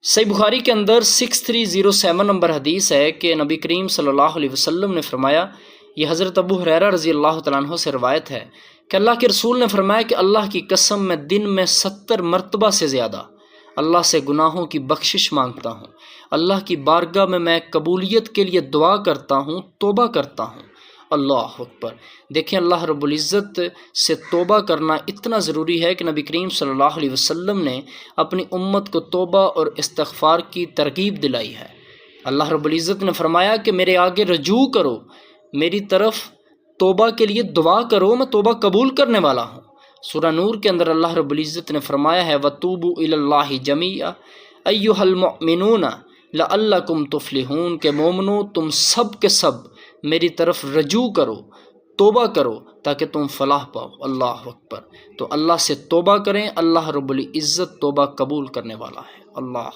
صحیح بخاری کے اندر 6307 نمبر حدیث ہے کہ نبی کریم صلی اللہ علیہ وسلم نے فرمایا، یہ حضرت ابو ہریرہ رضی اللہ تعالیٰ عنہ سے روایت ہے کہ اللہ کے رسول نے فرمایا کہ اللہ کی قسم میں دن میں 70 مرتبہ سے زیادہ اللہ سے گناہوں کی بخشش مانگتا ہوں، اللہ کی بارگاہ میں قبولیت کے لیے دعا کرتا ہوں، توبہ کرتا ہوں۔ اللہ اکبر۔ دیکھیں اللہ رب العزت سے توبہ کرنا اتنا ضروری ہے کہ نبی کریم صلی اللہ علیہ وسلم نے اپنی امت کو توبہ اور استغفار کی ترغیب دلائی ہے۔ اللہ رب العزت نے فرمایا کہ میرے آگے رجوع کرو، میری طرف توبہ کے لیے دعا کرو، میں توبہ قبول کرنے والا ہوں۔ سورہ نور کے اندر اللہ رب العزت نے فرمایا ہے وَتُوبُوا إِلَى اللَّهِ جَمِيعًا أَيُّهَا الْمُؤْمِنُونَ لَعَلَّكُمْ تُفْلِحُونَ کہ مومنو تم سب کے سب میری طرف رجوع کرو، توبہ کرو تاکہ تم فلاح پاؤ۔ اللہ اکبر۔ تو اللہ سے توبہ کریں، اللہ رب العزت توبہ قبول کرنے والا ہے۔ اللہ